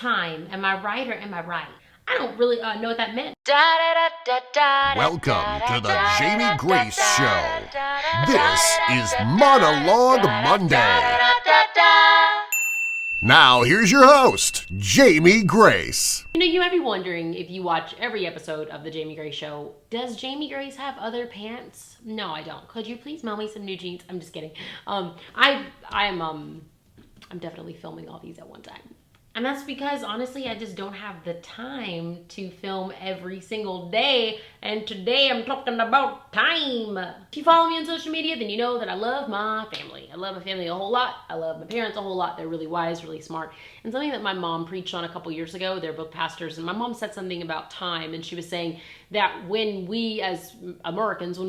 time. Am I right or am I right? I don't really know what that meant. Welcome to the Jamie Grace Show. This is Monologue Monday. Now here's your host, Jamie Grace. You know, you might be wondering if you watch every episode of the Jamie Grace Show, does Jamie Grace have other pants? No, I don't. Could you please mail me some new jeans? I'm just kidding. I'm definitely filming all these at one time. And that's because, honestly, I just don't have the time to film every single day. And today I'm talking about time. If you follow me on social media, then you know that I love my family. I love my family a whole lot. I love my parents a whole lot. They're really wise, really smart. And something that my mom preached on a couple years ago, they're both pastors, and my mom said something about time. And she was saying that when we as Americans,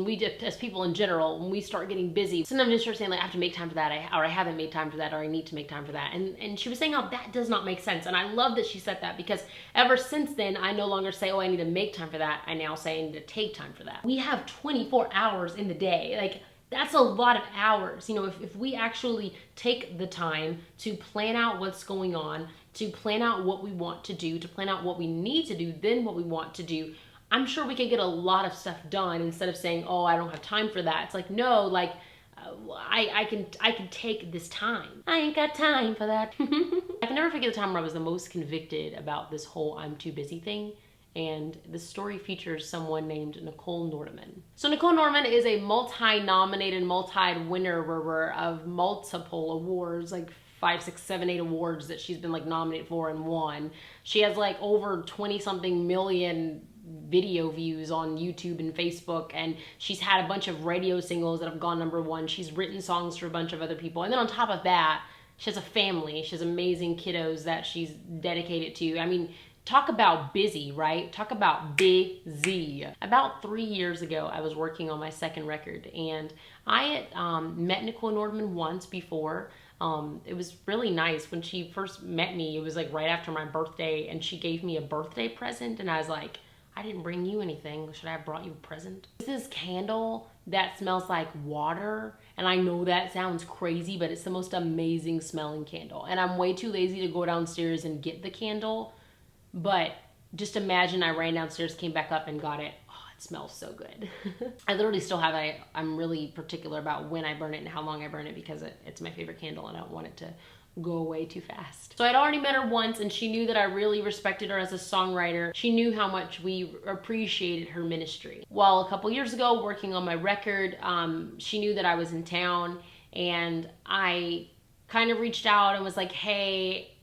as people in general, when we start getting busy, sometimes we start saying, like, I have to make time for that, or I haven't made time for that, or I need to make time for that. And she was saying how that does not make sense. And I love that she said that, because ever since then, I no longer say, oh, I need to make time for that. I now say I need to take time for that. We have 24 hours in the day. Like, that's a lot of hours. You know, if we actually take the time to plan out what's going on, to plan out what we want to do, to plan out what we need to do, then what we want to do, I'm sure we can get a lot of stuff done instead of saying, oh, I don't have time for that. It's like, no, like, I can take this time. I ain't got time for that. I can never forget the time where I was the most convicted about this whole I'm too busy thing. And the story features someone named Nicole Nordeman. So Nicole Nordeman is a multi-nominated, multi-winner of multiple awards, like 5, 6, 7, 8 awards that she's been like nominated for and won. She has like over 20-something million video views on YouTube and Facebook, and she's had a bunch of radio singles that have gone #1. She's written songs for a bunch of other people, and then on top of that, she has a family. She has amazing kiddos that she's dedicated to. I mean, talk about busy, right? Talk about busy. About 3 years ago, I was working on my second record, and I had met Nicole Nordeman once before. It was really nice. When she first met me, it was like right after my birthday, and she gave me a birthday present, and I was like, I didn't bring you anything. Should I have brought you a present? This candle that smells like water. And I know that sounds crazy, but it's the most amazing smelling candle. And I'm way too lazy to go downstairs and get the candle. But just imagine I ran downstairs, came back up and got it. Oh, it smells so good. I literally still have it. I'm really particular about when I burn it and how long I burn it, because it's my favorite candle and I don't want it to go away too fast. So I'd already met her once, and she knew that I really respected her as a songwriter. She knew how much we appreciated her ministry. Well, a couple years ago, working on my record, she knew that I was in town, and I kind of reached out and was like, hey,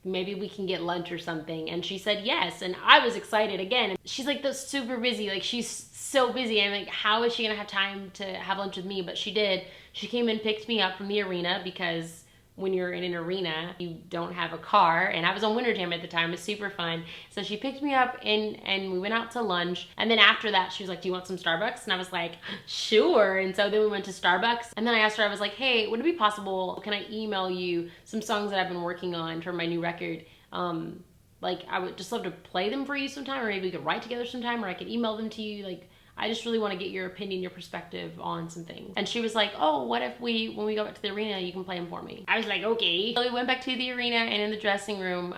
maybe we can get lunch or something. And she said yes, and I was excited again. She's like super busy, like she's so busy. I'm like, how is she gonna have time to have lunch with me? But she did. She came and picked me up from the arena, because when you're in an arena, you don't have a car. And I was on Winter Jam at the time. It was super fun. So she picked me up and we went out to lunch. And then after that, she was like, do you want some Starbucks? And I was like, sure. And so then we went to Starbucks. And then I asked her, I was like, hey, would it be possible, can I email you some songs that I've been working on for my new record? Like, I would just love to play them for you sometime, or maybe we could write together sometime, or I could email them to you. Like, I just really want to get your opinion, your perspective on some things. And she was like, oh, what if when we go back to the arena, you can play them for me? I was like, okay. So we went back to the arena, and in the dressing room,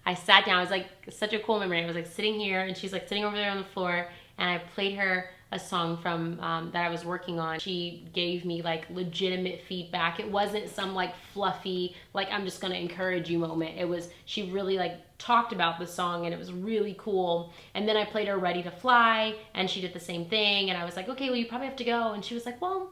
I sat down. It was like such a cool memory. I was like sitting here, and she's like sitting over there on the floor, and I played her a song from that I was working on. She gave me like legitimate feedback. It wasn't some like fluffy, like I'm just gonna encourage you moment. It was, she really like talked about the song, and it was really cool. And then I played her Ready to Fly, and she did the same thing. And I was like, okay, well, you probably have to go. And she was like, well,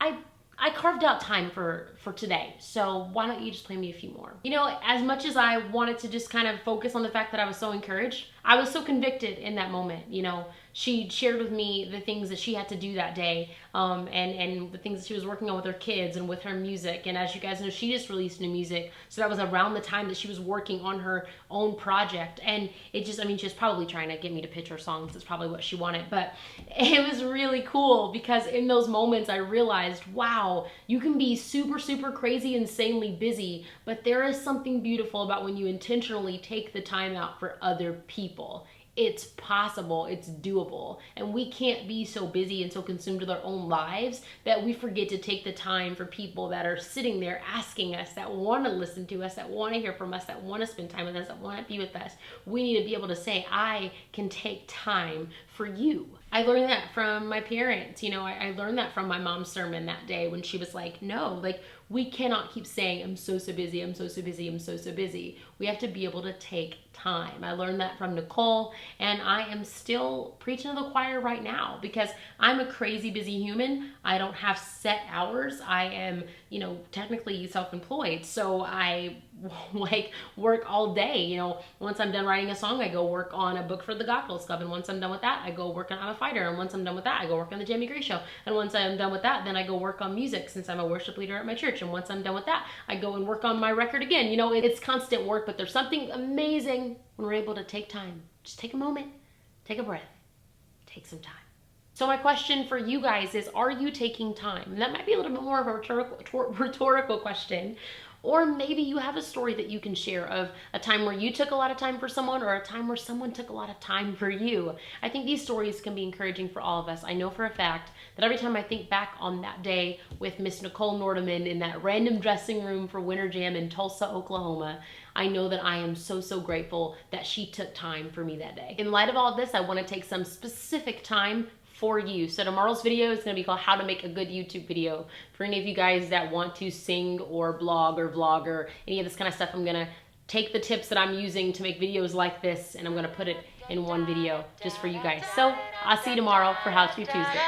I carved out time for today, so why don't you just play me a few more? You know, as much as I wanted to just kind of focus on the fact that I was so encouraged, I was so convicted in that moment. You know, she shared with me the things that she had to do that day, and the things that she was working on with her kids and with her music. And as you guys know, she just released new music, so that was around the time that she was working on her own project. And it just, I mean, she was probably trying to get me to pitch her songs. That's probably what she wanted, but it was really cool, because in those moments I realized, wow, you can be super, super crazy, insanely busy, but there is something beautiful about when you intentionally take the time out for other people. It's possible, it's doable. And we can't be so busy and so consumed with our own lives that we forget to take the time for people that are sitting there asking us, that want to listen to us, that want to hear from us, that want to spend time with us, that want to be with us. We need to be able to say, I can take time for you. I learned that from my parents. You know, I learned that from my mom's sermon that day when she was like, no, like, we cannot keep saying, I'm so busy, I'm so busy, I'm so busy. We have to be able to take time. I learned that from Nicole, and I am still preaching to the choir right now because I'm a crazy busy human. I don't have set hours. I am, you know, technically self-employed, so I like work all day. You know, once I'm done writing a song, I go work on a book for the Gospels Club, and once I'm done with that, I go work on I'm a Fighter, and once I'm done with that, I go work on the Jamie Gray Show, and once I'm done with that, then I go work on music since I'm a worship leader at my church, and once I'm done with that, I go and work on my record again. You know, it's constant work, but there's something amazing when we're able to take time. Just take a moment, take a breath, take some time. So my question for you guys is, are you taking time? And that might be a little bit more of a rhetorical question. Or maybe you have a story that you can share of a time where you took a lot of time for someone, or a time where someone took a lot of time for you. I think these stories can be encouraging for all of us. I know for a fact that every time I think back on that day with Miss Nicole Nordeman in that random dressing room for Winter Jam in Tulsa, Oklahoma, I know that I am so grateful that she took time for me that day. In light of all this, I want to take some specific time for you. So tomorrow's video is going to be called How to Make a Good YouTube Video. For any of you guys that want to sing or blog or vlog or any of this kind of stuff, I'm going to take the tips that I'm using to make videos like this, and I'm going to put it in one video just for you guys. So I'll see you tomorrow for How To Tuesday.